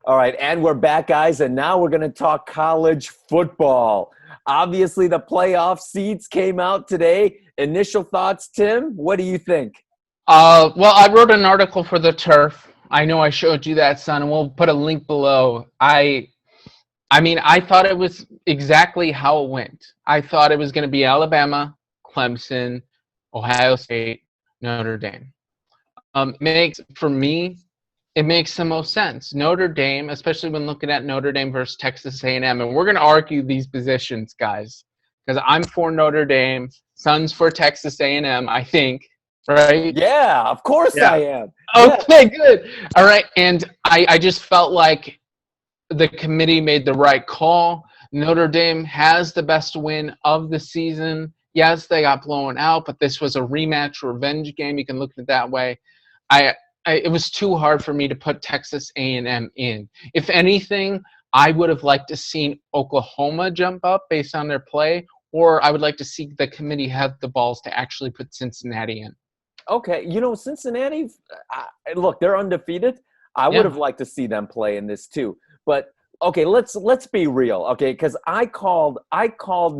All right, and we're back, guys, and now we're going to talk college football. Obviously, the playoff seeds came out today. Initial thoughts, Tim? What do you think? Well, I wrote an article for the Turf. I know I showed you that, son, and we'll put a link below. I mean, I thought it was exactly how it went. I thought it was going to be Alabama, Clemson, Ohio State, Notre Dame. For me, it makes the most sense. Notre Dame, especially when looking at Notre Dame versus Texas A&M, and we're going to argue these positions, guys, because I'm for Notre Dame, son's for Texas A&M, I think, right? Yeah, of course Yeah. I am. Yeah, Okay, good. All right, and I just felt like the committee made the right call. Notre Dame has the best win of the season. Yes, they got blown out, but this was a rematch revenge game. You can look at it that way. It was too hard for me to put Texas A&M in. If anything, I would have liked to seen Oklahoma jump up based on their play, or I would like to see the committee have the balls to actually put Cincinnati in. okay. Cincinnati, look, they're undefeated. I would Yeah. have liked to see them play in this too. But okay, let's be real, okay? Because I called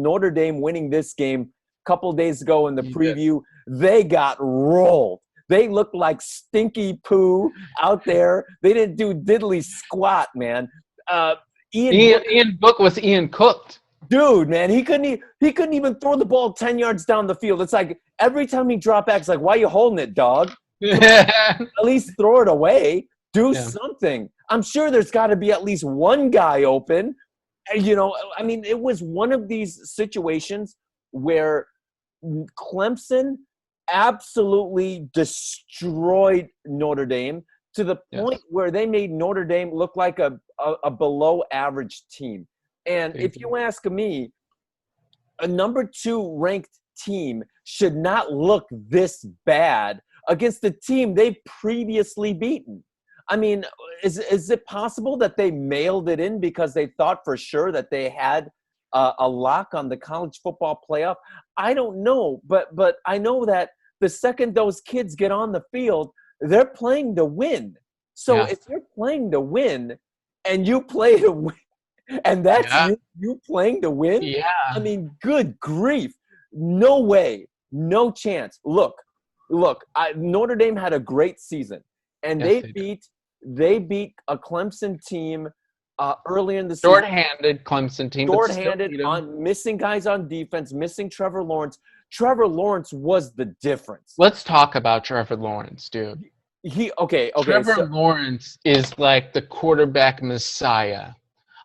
Notre Dame winning this game a couple days ago in the You did. preview. They got rolled. They looked like stinky poo out there. They didn't do diddly squat, man. Uh, Ian Book, Ian Book was Ian cooked. dude, man, he couldn't even throw the ball 10 yards down the field. It's like every time he dropped back, it's like, why are you holding it, dog? Yeah. At least throw it away. Do Yeah. something. I'm sure there's got to be at least one guy open. I mean, it was one of these situations where Clemson absolutely destroyed Notre Dame to the point where they made Notre Dame look like a below average team. And if you ask me, a number 2 ranked team should not look this bad against the team they've previously beaten. I mean, is it possible that they mailed it in because they thought for sure that they had a lock on the college football playoff? I don't know, but I know that the second those kids get on the field, they're playing to win. So Yeah. if you're playing to win and you play to win, and that's Yeah. you playing to win, I Yeah. mean, good grief. No way. No chance. Look, Notre Dame had a great season, and Yes, they did. they beat a Clemson team earlier in the season. Short-handed Clemson team, but still Short-handed, beat 'em. on missing guys on defense, missing Trevor Lawrence. Trevor Lawrence was the difference. Let's talk about Trevor Lawrence, dude. Okay. Trevor So Lawrence is like the quarterback messiah.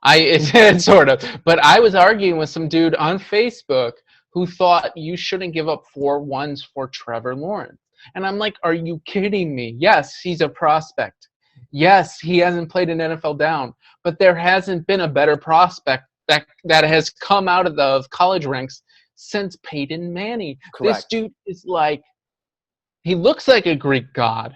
It's sort of, but I was arguing with some dude on Facebook who thought you shouldn't give up 4 ones for Trevor Lawrence. And I'm like, are you kidding me? Yes, he's a prospect. Yes, he hasn't played an NFL down, but there hasn't been a better prospect that has come out of the college ranks since Peyton Manning. This correct. dude is like, he looks like a Greek god.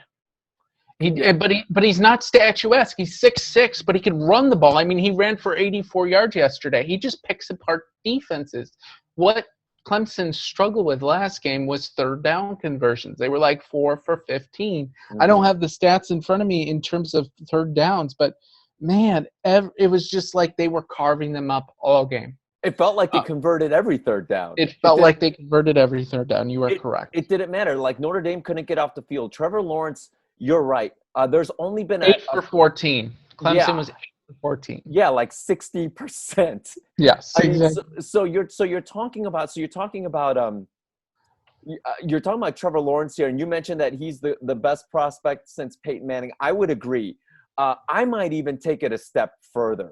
Yeah. But he's not statuesque. He's 6'6", but he can run the ball. I mean, he ran for 84 yards yesterday. He just picks apart defenses. What Clemson struggled with last game was third down conversions. They were like 4 for 15. I don't have the stats in front of me in terms of third downs, but man, it was just like they were carving them up all game. It felt like they converted every third down. It felt like they converted every third down. You are correct. It didn't matter. Like Notre Dame couldn't get off the field. Trevor Lawrence, you're right. There's only been 8 for 14. Clemson Yeah. was 8 for 14. Yeah, like 60%. Yes, I mean, exactly. so you're talking about you're talking about Trevor Lawrence here, and you mentioned that he's the best prospect since Peyton Manning. I would agree. I might even take it a step further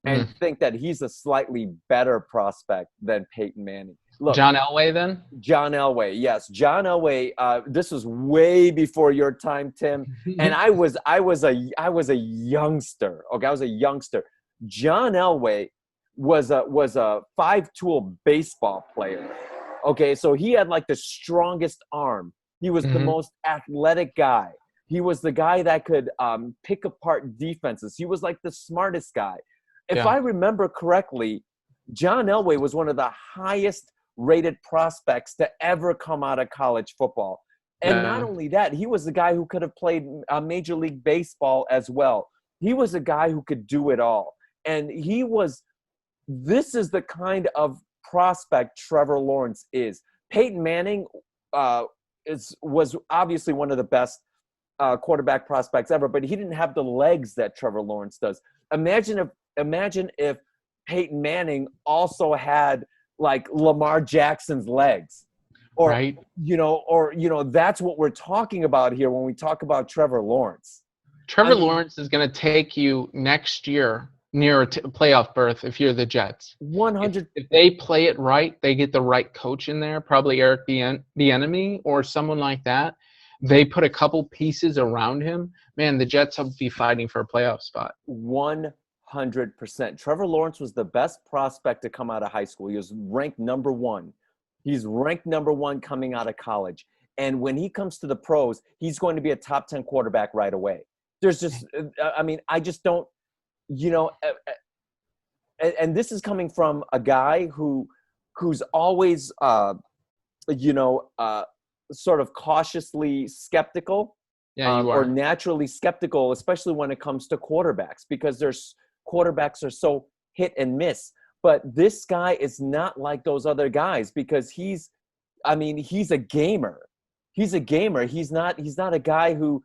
and think that he's a slightly better prospect than Peyton Manning. Look, John Elway then? John Elway, yes, John Elway. This was way before your time, Tim, and I was a youngster. Okay, I was a youngster. John Elway was a 5-tool baseball player. Okay, so he had like the strongest arm. He was the most athletic guy. He was the guy that could pick apart defenses. He was like the smartest guy. If I remember correctly, John Elway was one of the highest rated prospects to ever come out of college football. And not only that, he was the guy who could have played Major League Baseball as well. He was a guy who could do it all. And this is the kind of prospect Trevor Lawrence is. Peyton Manning was obviously one of the best quarterback prospects ever, but he didn't have the legs that Trevor Lawrence does. Imagine if Peyton Manning also had like Lamar Jackson's legs, or Right. That's what we're talking about here when we talk about Trevor Lawrence. Trevor Lawrence is going to take you next year near a playoff berth if you're the Jets. 100. If they play it right, they get the right coach in there, probably Eric Bieniemy or someone like that. They put a couple pieces around him. Man, the Jets will be fighting for a playoff spot. 100%. Trevor Lawrence was the best prospect to come out of high school. He was ranked number 1. He's ranked number 1 coming out of college. And when he comes to the pros, he's going to be a top 10 quarterback right away. There's just, I just don't, and this is coming from a guy who's always, sort of cautiously skeptical, Yeah, you are. or naturally skeptical, especially when it comes to quarterbacks, because quarterbacks are so hit and miss. But this guy is not like those other guys because he's a gamer. He's a gamer. He's not a guy who,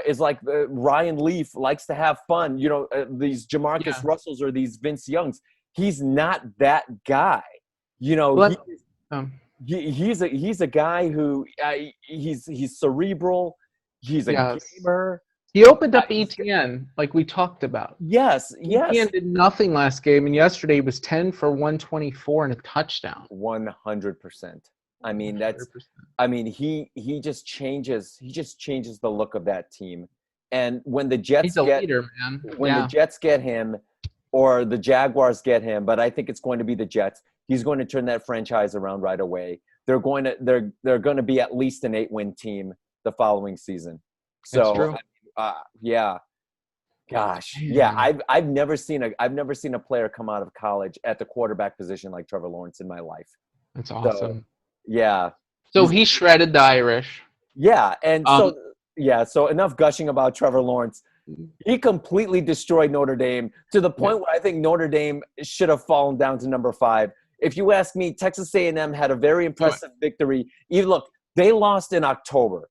is like Ryan Leaf, likes to have fun. These Jamarcus Russells or these Vince Youngs. He's not that guy. He's a guy who he's cerebral. He's a gamer. He opened up ETN like we talked about. Yes. ETN did nothing last game, and yesterday he was 10 for 124 and a touchdown. 100%. He just changes the look of that team. And when the Jets leader, man. The Jets get him, or the Jaguars get him, but I think it's going to be the Jets. He's going to turn that franchise around right away. They're going to be at least an 8-win team the following season. So that's true. Gosh. Yeah. I've never seen a player come out of college at the quarterback position like Trevor Lawrence in my life. That's awesome. So he shredded the Irish. Yeah. And so enough gushing about Trevor Lawrence. He completely destroyed Notre Dame to the point where I think Notre Dame should have fallen down to number 5. If you ask me, Texas A&M had a very impressive victory. They lost in October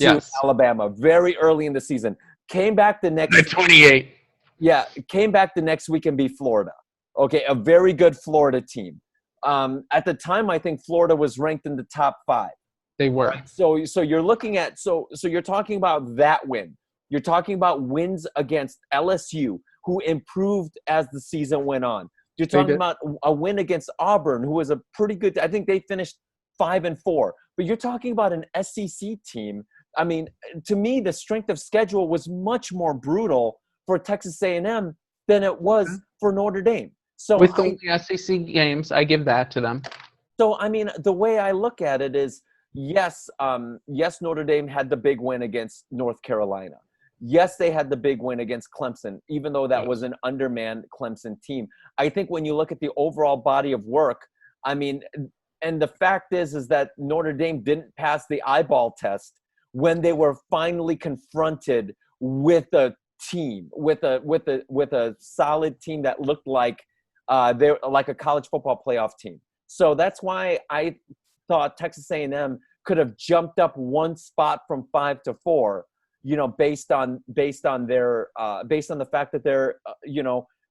to Alabama very early in the season. Came back the next 28. Yeah, came back the next week and beat Florida. Okay, a very good Florida team. At the time, I think Florida was ranked in the top 5. They were. Right? So you're looking at so you're talking about that win. You're talking about wins against LSU, who improved as the season went on. You're talking about a win against Auburn, who was a pretty good. I think they finished 5-4. But you're talking about an SEC team. I mean, to me, the strength of schedule was much more brutal for Texas A&M than it was for Notre Dame. So with the SEC games, I give that to them. So, I mean, the way I look at it is, yes, Notre Dame had the big win against North Carolina. Yes, they had the big win against Clemson, even though that was an undermanned Clemson team. I think when you look at the overall body of work, I mean, and the fact is that Notre Dame didn't pass the eyeball test when they were finally confronted with a team, with a solid team that looked like they're like a college football playoff team. So that's why I thought Texas A&M could have jumped up one spot from 5 to 4. Based on the fact that they're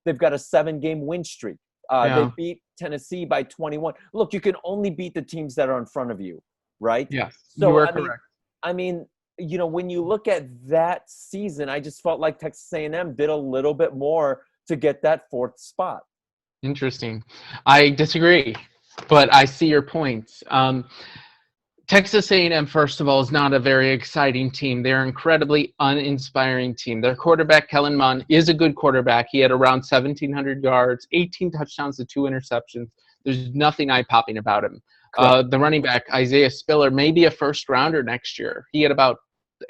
they've got a 7-game win streak. They beat Tennessee by 21. Look, you can only beat the teams that are in front of you, right? Yes, so, you are correct. I mean, when you look at that season, I just felt like Texas A&M did a little bit more to get that 4th spot. Interesting. I disagree, but I see your points. Texas A&M, first of all, is not a very exciting team. They're an incredibly uninspiring team. Their quarterback, Kellen Mond, is a good quarterback. He had around 1,700 yards, 18 touchdowns to 2 interceptions. There's nothing eye-popping about him. The running back, Isaiah Spiller, may be a first-rounder next year. He had about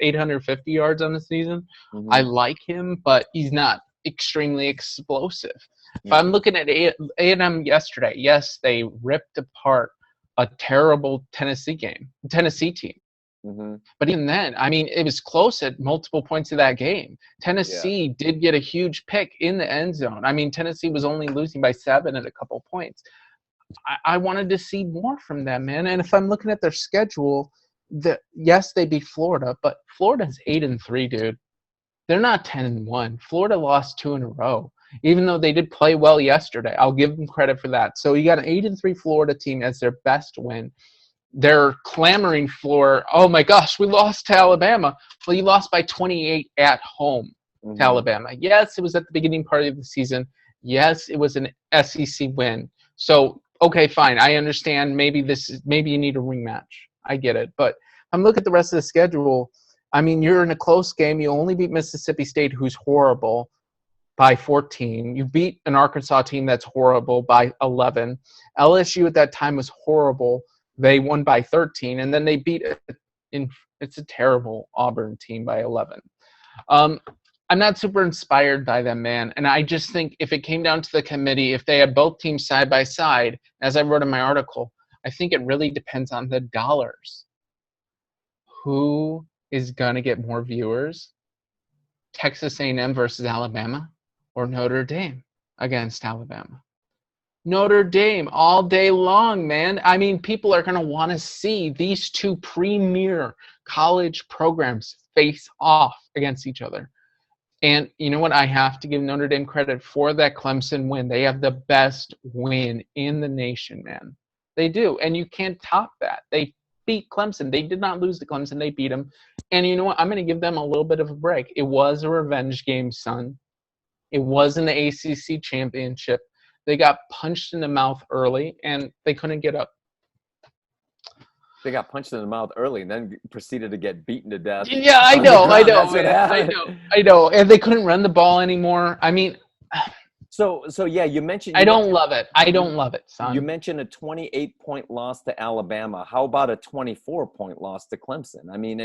850 yards on the season. I like him, but he's not extremely explosive. If I'm looking at A&M yesterday, yes, they ripped apart a terrible Tennessee team. Mm-hmm. But even then, I mean, it was close at multiple points of that game. Tennessee did get a huge pick in the end zone. I mean, Tennessee was only losing by 7 at a couple points. I wanted to see more from them, man. And if I'm looking at their schedule, yes, they beat Florida, but Florida's 8-3, dude. They're not 10-1. Florida lost 2 in a row, even though they did play well yesterday. I'll give them credit for that. So you got an 8-3 Florida team as their best win. They're clamoring for, oh my gosh, we lost to Alabama. Well, you lost by 28 at home to Alabama. Yes, it was at the beginning part of the season. Yes, it was an SEC win. So, okay, fine. I understand. Maybe you need a rematch. I get it. But I'm looking at the rest of the schedule. I mean, you're in a close game. You only beat Mississippi State, who's horrible, by 14. You beat an Arkansas team that's horrible by 11. LSU at that time was horrible. They won by 13, and then they beat it's a terrible Auburn team by 11. I'm not super inspired by them, man. And I just think if it came down to the committee, if they had both teams side by side, as I wrote in my article, I think it really depends on the dollars. Who is going to get more viewers? Texas A&M versus Alabama or Notre Dame against Alabama? Notre Dame all day long, man. I mean, people are going to want to see these two premier college programs face off against each other. And you know what? I have to give Notre Dame credit for that Clemson win. They have the best win in the nation, man. They do. And you can't top that. They beat Clemson. They did not lose to Clemson. They beat them. And you know what? I'm going to give them a little bit of a break. It was a revenge game, son. It was in the ACC championship. They got punched in the mouth early, and they couldn't get up. They got punched in the mouth early and then proceeded to get beaten to death. Yeah, I know. And they couldn't run the ball anymore. I mean, so yeah, you mentioned. I don't love it, son. You mentioned a 28-point loss to Alabama. How about a 24-point loss to Clemson? I mean,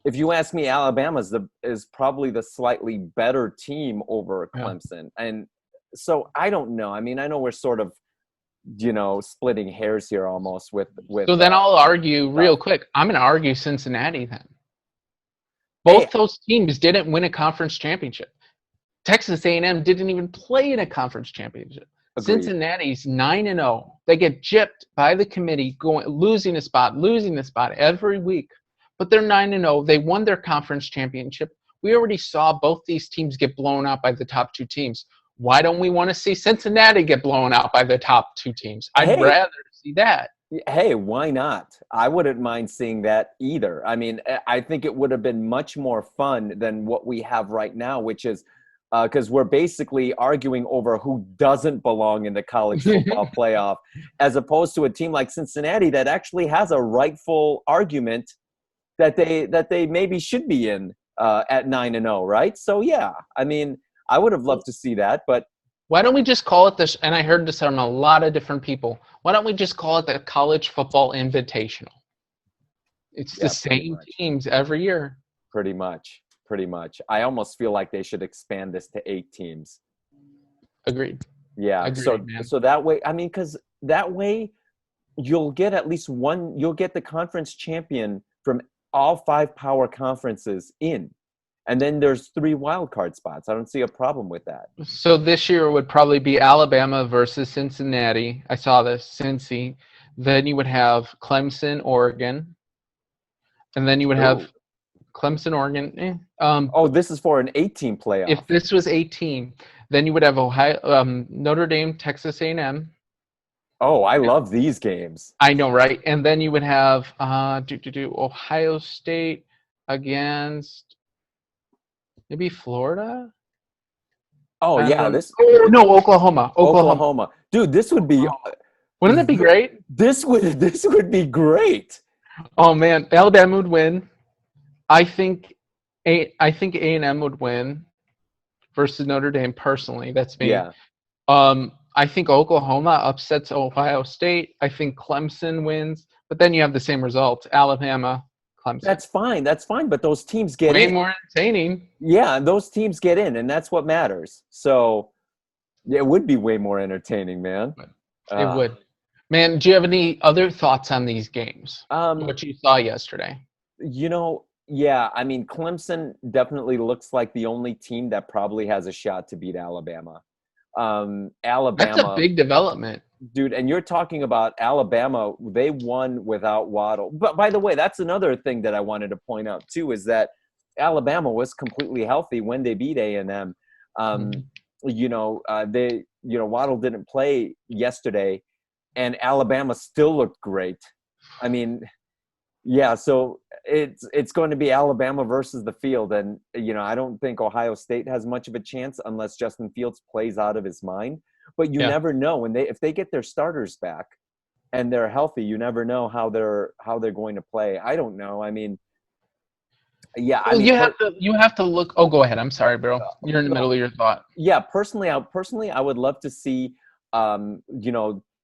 if you ask me, Alabama is probably the slightly better team over Clemson, and so I don't know. I mean, I know we're sort of, splitting hairs here almost with. So then I'll argue real quick. I'm going to argue Cincinnati then. Both those teams didn't win a conference championship. Texas A&M didn't even play in a conference championship. Agreed. Cincinnati's 9-0. They get gypped by the committee, losing a spot every week. But they're 9-0. They won their conference championship. We already saw both these teams get blown out by the top two teams. Why don't we want to see Cincinnati get blown out by the top two teams? I'd rather see that. Hey, why not? I wouldn't mind seeing that either. I mean, I think it would have been much more fun than what we have right now, which is because we're basically arguing over who doesn't belong in the college football playoff, as opposed to a team like Cincinnati that actually has a rightful argument that they maybe should be in at 9-0, right? So, yeah, I mean, I would have loved to see that, but why don't we just call it this? And I heard this from a lot of different people. Why don't we just call it the College Football Invitational? It's the same teams every year. Pretty much. I almost feel like they should expand this to 8 teams. Agreed. Yeah. So that way, I mean, because that way you'll get at least one. You'll get the conference champion from all 5 power conferences in. And then there's 3 wild card spots. I don't see a problem with that. So this year would probably be Alabama versus Cincinnati. I saw this, Cincy. Then you would have Clemson, Oregon. And then you would have Clemson, Oregon. This is for an 8-team playoff. If this was 18, then you would have Notre Dame, Texas A&M. Oh, I love these games. I know, right? And then you would have Ohio State against maybe Florida? Oh, yeah. Oklahoma. Dude, this would be... Wouldn't that be great? This would be great. Oh, man. Alabama would win. I think A&M would win versus Notre Dame, personally. That's me. Yeah. I think Oklahoma upsets Ohio State. I think Clemson wins. But then you have the same result. Alabama, Clemson. That's fine. But those teams get in. Way more entertaining. Yeah, those teams get in, and that's what matters. So it would be way more entertaining, man. It would. Man, do you have any other thoughts on these games? Um, What you saw yesterday? yeah, I mean, Clemson definitely looks like the only team that probably has a shot to beat Alabama. That's a Alabama, big development. dude, and you're talking about Alabama, they won without Waddle. But by the way, that's another thing that I wanted to point out too, is that Alabama was completely healthy when they beat A&M. Mhm. Waddle didn't play yesterday, and Alabama still looked great. I mean, yeah, so it's going to be Alabama versus the field, and I don't think Ohio State has much of a chance unless Justin Fields plays out of his mind. But you Yeah. never know if they get their starters back and they're healthy. You never know how they're going to play. I don't know. I mean, yeah, I Well, mean, you have to look. Oh, go ahead. I'm sorry, bro. You're in the middle no, of your thought. yeah. Personally, I would love to see,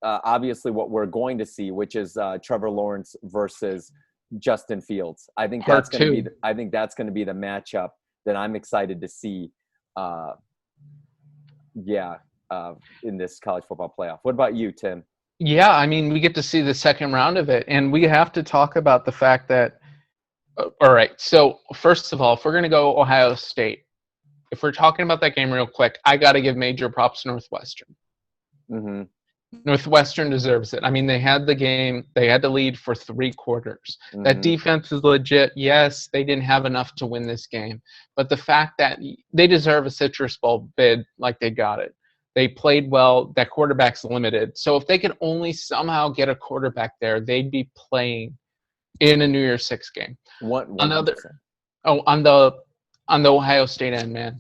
obviously what we're going to see, which is Trevor Lawrence versus Justin Fields. Part two. I think that's going to be the matchup that I'm excited to see. Uh, yeah, in this college football playoff. What about you, Tim? Yeah, I mean, we get to see the second round of it, and we have to talk about the fact that. All right. So first of all, if we're going to go Ohio State, if we're talking about that game real quick, I got to give major props to Northwestern. Mm-hmm. Northwestern deserves it. I mean, they had the game, they had to lead for 3 quarters. That Mm-hmm. defense is legit. Yes, they didn't have enough to win this game, but the fact that they deserve a Citrus Bowl bid, like they got it. They played well. That quarterback's limited. So if they could only somehow get a quarterback there, they'd be playing in a New Year's Six game. One hundred Another, percent. oh, on the Ohio State end, man.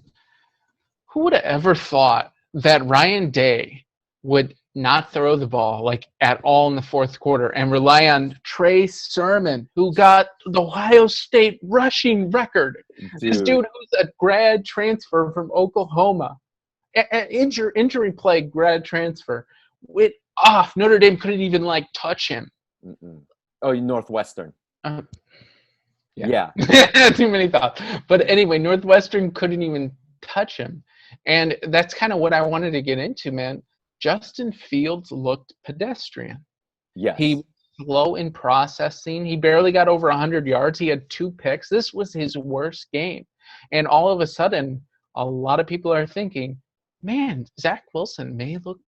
Who would have ever thought that Ryan Day would not throw the ball like at all in the fourth quarter and rely on Trey Sermon, who got the Ohio State rushing record? This Dude. dude who's a grad transfer from Oklahoma, injury plague grad transfer, with off Notre Dame couldn't even like touch him. Mm-mm. Oh, Northwestern. Uh, yeah, Yeah. too many thoughts. But anyway, Northwestern couldn't even touch him. And that's kind of what I wanted to get into, man. Justin Fields looked pedestrian. He Yes. was slow in processing. He barely got over 100 yards. He had 2 picks. This was his worst game. And all of a sudden, a lot of people are thinking, man, Zach Wilson may look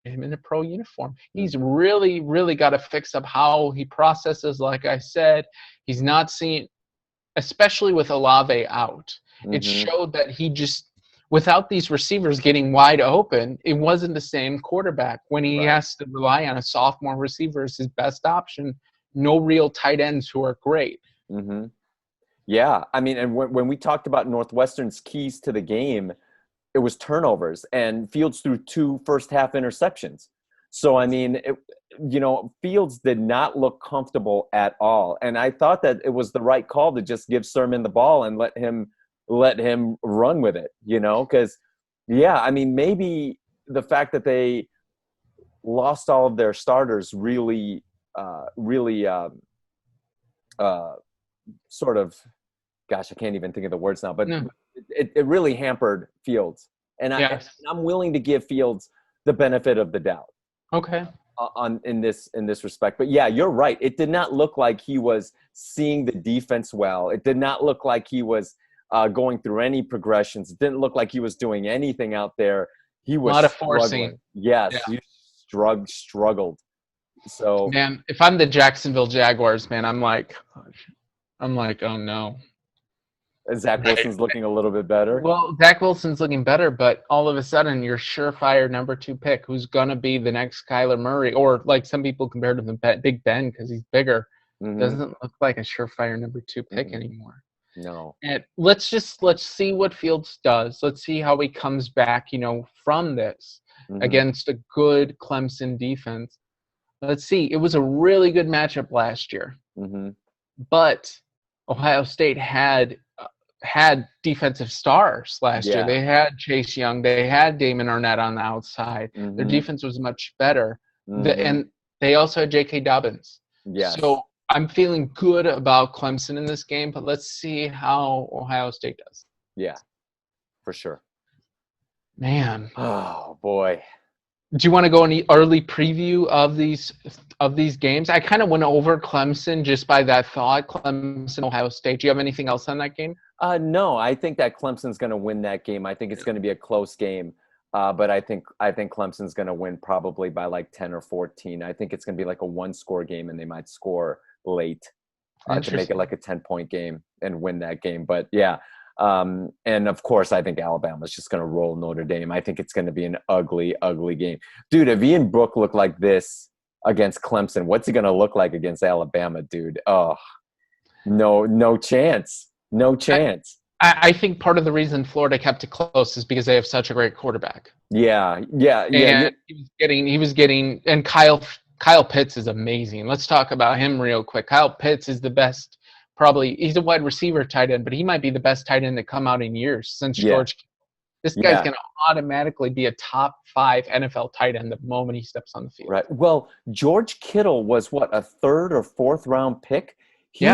him in a pro uniform. He's really, really got to fix up how he processes. Like I said, he's not seeing, especially with Olave out. It Mm-hmm. showed that he just, without these receivers getting wide open, it wasn't the same quarterback. When he Right. has to rely on a sophomore receiver as his best option, no real tight ends who are great. Mm-hmm. Yeah. I mean, and when we talked about Northwestern's keys to the game, it was turnovers, and Fields threw 2 first half interceptions. So, I mean, Fields did not look comfortable at all. And I thought that it was the right call to just give Sermon the ball and let him run with it, because, yeah, I mean, maybe the fact that they lost all of their starters really sort of, gosh, I can't even think of the words now, but No. it really hampered Fields. And Yes. I'm willing to give Fields the benefit of the doubt Okay. in this respect. But yeah, you're right. It did not look like he was seeing the defense well. It did not look like he was going through any progressions. It didn't look like he was doing anything out there. He A was lot of struggling. forcing. Yes, Yeah. he struggled. So Man, if I'm the Jacksonville Jaguars, man, I'm like, oh no. Zach Wilson's looking a little bit better. Well, Zach Wilson's looking better, but all of a sudden, your surefire number 2 pick, who's gonna be the next Kyler Murray, or like some people compared to Big Ben because he's bigger, Mm-hmm. doesn't look like a surefire number 2 pick Mm-mm. anymore. No. And let's see what Fields does. Let's see how he comes back, from this Mm-hmm. against a good Clemson defense. Let's see. It was a really good matchup last year, Mm-hmm. but Ohio State had defensive stars last year. Yeah. They had Chase Young. They had Damon Arnett on the outside. Mm-hmm. Their defense was much better. Mm-hmm. And they also had J.K. Dobbins. Yes. So I'm feeling good about Clemson in this game, but let's see how Ohio State does. Yeah, for sure. Man. Oh, boy. Do you want to go any early preview of these games? I kind of went over Clemson just by that thought. Clemson, Ohio State. Do you have anything else on that game? No, I think that Clemson's going to win that game. I think it's going to be a close game, but I think Clemson's going to win probably by like 10 or 14. I think it's going to be like a one-score game, and they might score late to make it like a 10-point game and win that game. But yeah, and of course, I think Alabama's just going to roll Notre Dame. I think it's going to be an ugly, ugly game, dude. If Ian Book looked like this against Clemson, what's he going to look like against Alabama, dude? Oh, no chance. No chance. I think part of the reason Florida kept it close is because they have such a great quarterback. Yeah. And he was getting, and Kyle Pitts is amazing. Let's talk about him real quick. Kyle Pitts is the best, probably, he's a wide receiver tight end, but he might be the best tight end to come out in years since George. This guy's going to automatically be a top 5 NFL tight end the moment he steps on the field. Right. Well, George Kittle was what, a 3rd or 4th round pick? He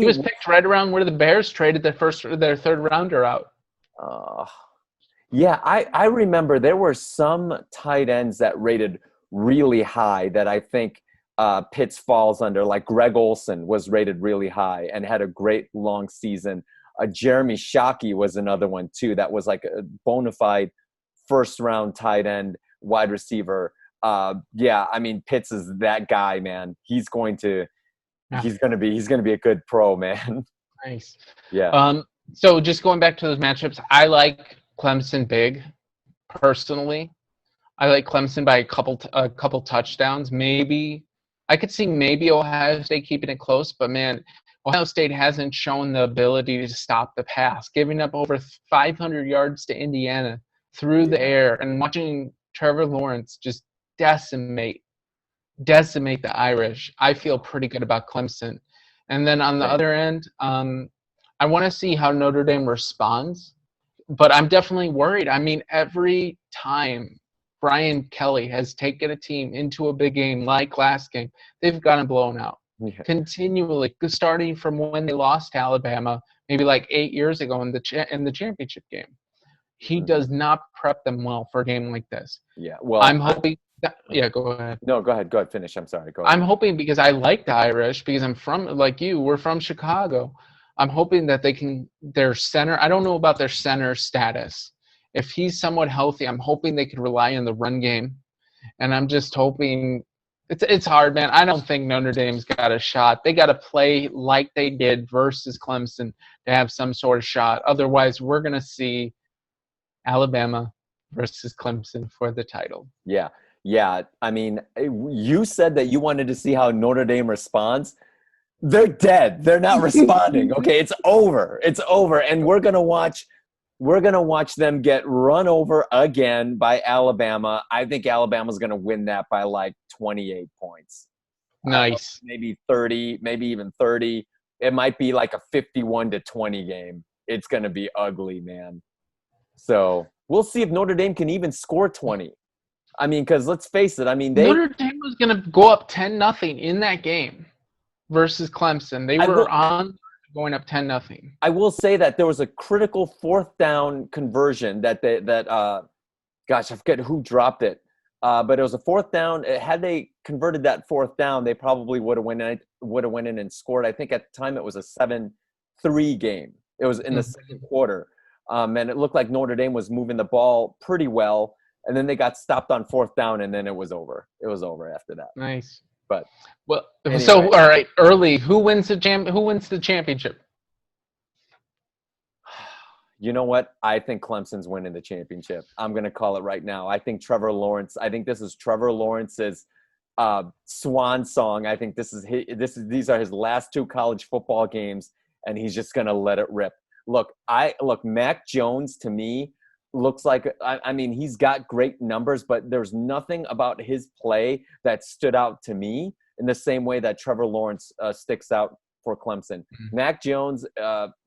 was picked right around where the Bears traded their 3rd rounder out. Yeah, I remember there were some tight ends that rated really high that I think Pitts falls under. Like Greg Olson was rated really high and had a great long season. Jeremy Shockey was another one too. That was like a bona fide 1st-round tight end wide receiver. Yeah, I mean Pitts is that guy, man. He's going to be a good pro, man. Nice. Yeah. So just going back to those matchups, I like Clemson big, personally. I like Clemson by a couple touchdowns. Maybe I could see Ohio State keeping it close, but man, Ohio State hasn't shown the ability to stop the pass, giving up over 500 yards to Indiana through the air, and watching Trevor Lawrence just decimate the Irish. I feel pretty good about Clemson. And then on the other end, I want to see how Notre Dame responds, but I'm definitely worried. I mean, every time Brian Kelly has taken a team into a big game like last game, they've gotten blown out. Yeah. Continually, starting from when they lost to Alabama, maybe like 8 years ago in the championship game. He does not prep them well for a game like this. Yeah, well, I'm hoping. Go ahead. No, go ahead. Finish. I'm sorry. Go ahead. I'm hoping, because I like the Irish, because I'm from, like you, we're from Chicago. I'm hoping that their center, I don't know about their center status. If he's somewhat healthy, I'm hoping they could rely on the run game. And I'm just hoping, it's hard, man. I don't think Notre Dame's got a shot. They got to play like they did versus Clemson to have some sort of shot. Otherwise, we're going to see Alabama versus Clemson for the title. Yeah. I mean, you said that you wanted to see how Notre Dame responds. They're dead. They're not responding. Okay, it's over. And we're gonna watch them get run over again by Alabama. I think Alabama's gonna win that by like 28 points. Nice. Maybe 30, maybe even 30. It might be like a 51-20 game. It's gonna be ugly, man. So we'll see if Notre Dame can even score 20. I mean, because let's face it. I mean, Notre Dame was going to go up 10-0 in that game versus Clemson. They were going up 10-0. I will say that there was a critical 4th down conversion that I forget who dropped it, but it was a 4th down. Had they converted that 4th down, they probably would have went in and scored. I think at the time it was a 7-3 game. It was in the second quarter, and it looked like Notre Dame was moving the ball pretty well. And then they got stopped on 4th down, and then it was over. It was over after that. Nice. But anyway. So all right, early. Who wins the championship? You know what? I think Clemson's winning the championship. I'm going to call it right now. I think Trevor Lawrence. I think this is Trevor Lawrence's swan song. I think these are his last 2 college football games, and he's just going to let it rip. Look, Mac Jones to me looks like, I mean, he's got great numbers, but there's nothing about his play that stood out to me in the same way that Trevor Lawrence sticks out for Clemson. Mm-hmm. Mac Jones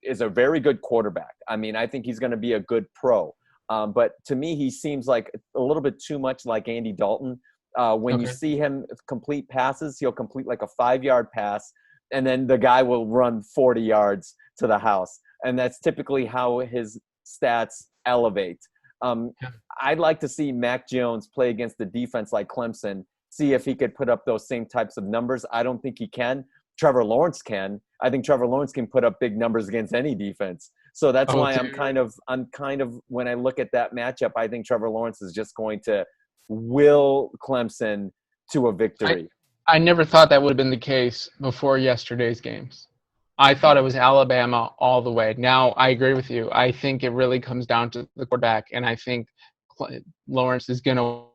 is a very good quarterback. I mean, I think he's going to be a good pro. But to me, he seems like a little bit too much like Andy Dalton. When you see him complete passes, he'll complete like a 5-yard pass, and then the guy will run 40 yards to the house. And that's typically how his stats elevate. Yeah. I'd like to see Mac Jones play against the defense like Clemson, see if he could put up those same types of numbers. I don't think he can. Trevor Lawrence can. I think Trevor Lawrence can put up big numbers against any defense. So that's why I'm kind of when I look at that matchup, I think Trevor Lawrence is just going to will Clemson to a victory. I never thought that would have been the case before yesterday's games. I thought it was Alabama all the way. Now, I agree with you. I think it really comes down to the quarterback, and I think Lawrence is going to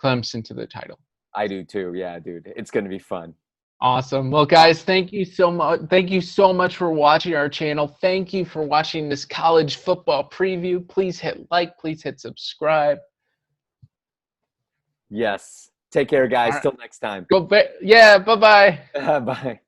Clemson to the title. I do too. Yeah, dude. It's going to be fun. Awesome. Well, guys, thank you so much. Thank you so much for watching our channel. Thank you for watching this college football preview. Please hit like. Please hit subscribe. Yes. Take care, guys. All right. Till next time. Yeah, bye-bye. Bye.